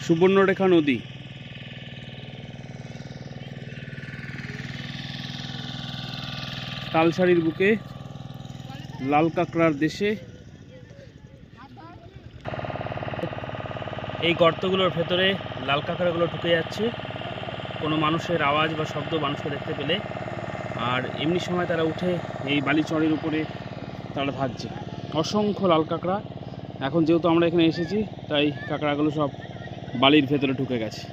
সুবর্ণরেখা নদী। তালসারির বুকে লাল কাঁকড়ার দেশে এই গর্তগুলোর ভেতরে লাল কাঁকড়াগুলো ঢুকে যাচ্ছে কোনো মানুষের আওয়াজ বা শব্দ মানুষকে দেখতে পেলে, আর এমনি সময় তারা উঠে এই বালিচরের উপরে তারা থাকছে। অসংখ্য লাল কাঁকড়া। এখন যেহেতু আমরা এখানে এসেছি তাই কাঁকড়াগুলো সব বালির ভেতরে ঢুকে গেছে।